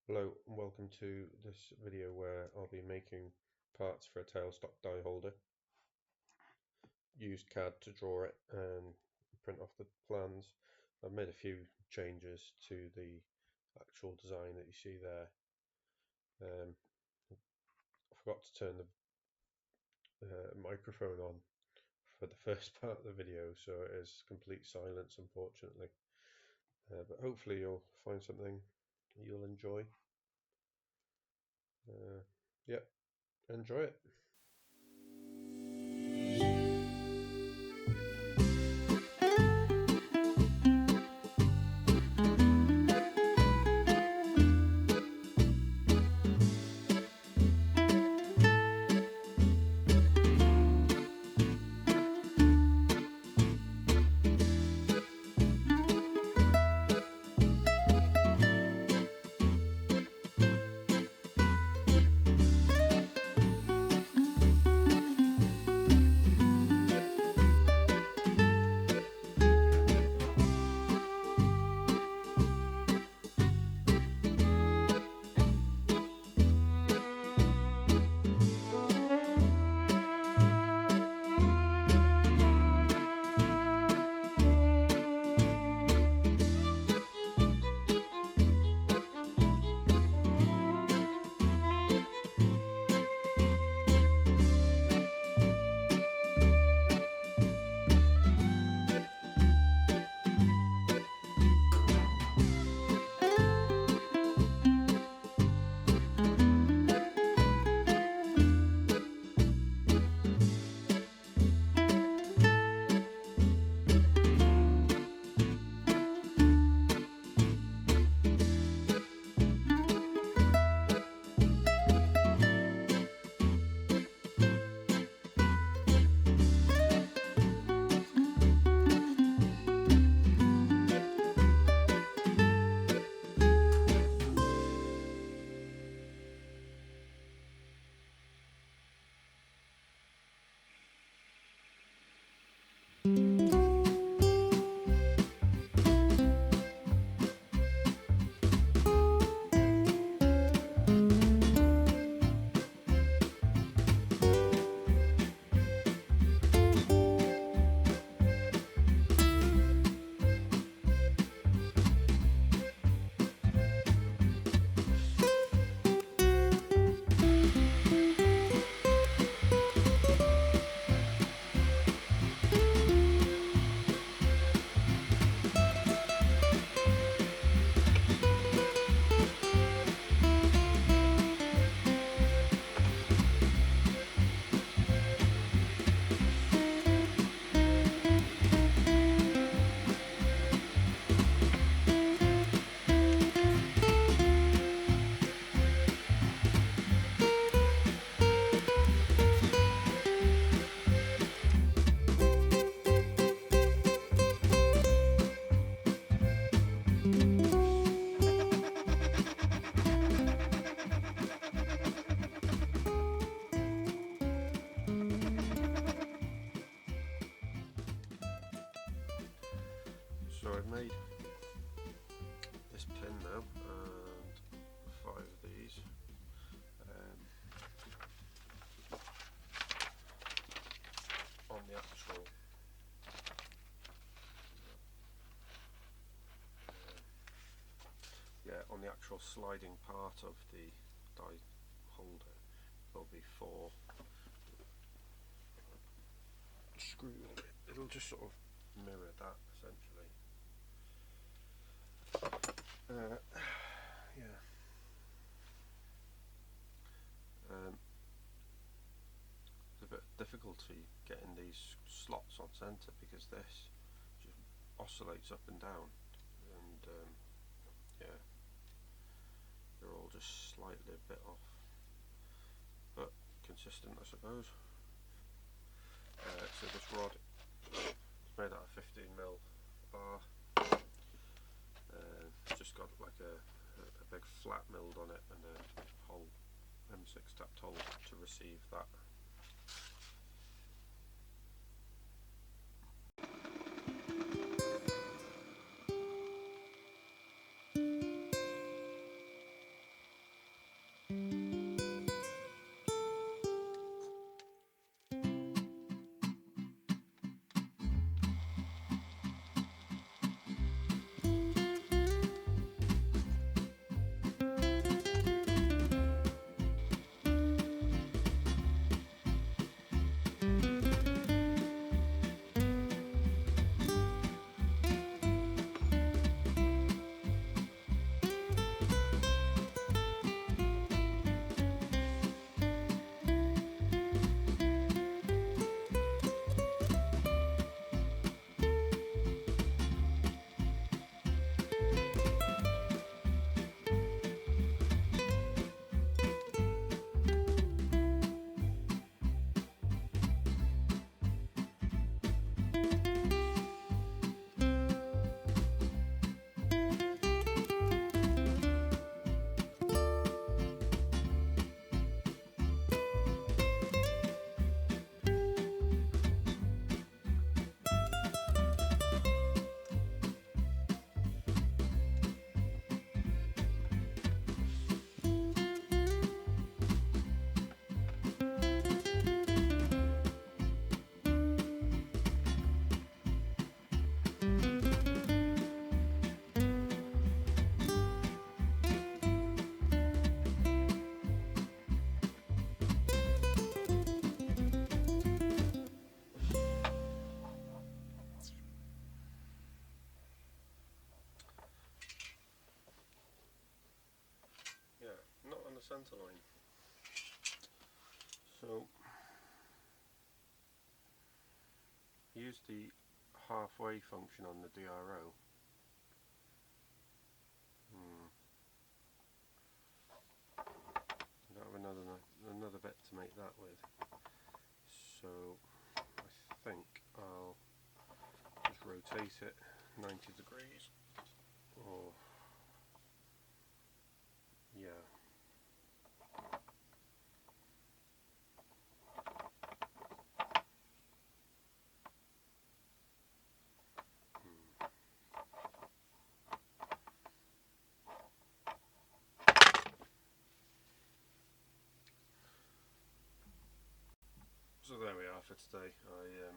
Hello and welcome to this video where I'll be making parts for a tailstock die holder. Used CAD to draw it and print off the plans. I've made a few changes to the actual design that you see there. I forgot to turn the microphone on for the first part of the video, so it is complete silence unfortunately. But hopefully you'll find something you'll enjoy. Yeah, enjoy it. So I've made this pin now and 5 of these. On the actual on the actual sliding part of the die holder there'll be 4 screws in it. It'll just sort of mirror that essentially. There's a bit of difficulty getting these slots on centre because this just oscillates up and down, and they're all just slightly a bit off, but consistent I suppose. So this rod is made out of 15mm bar. It's just got like a big flat milled on it and a hole, M6 tapped hole to receive that. the centre line. So use the halfway function on the DRO. I don't have another bit to make that with, so I think I'll just rotate it 90 degrees, or yeah. So there we are for today. I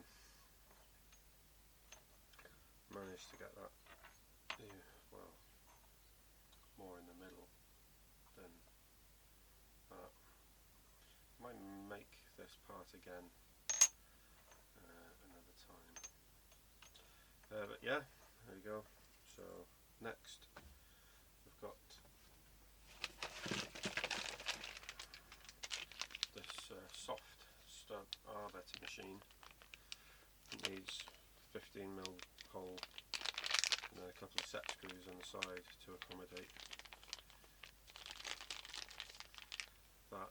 managed to get that, well, more in the middle than that. Might make this part again another time. But yeah, there we go. So next we've got this soft stud arbetting machine. It needs 15mm hole and then a couple of set screws on the side to accommodate that.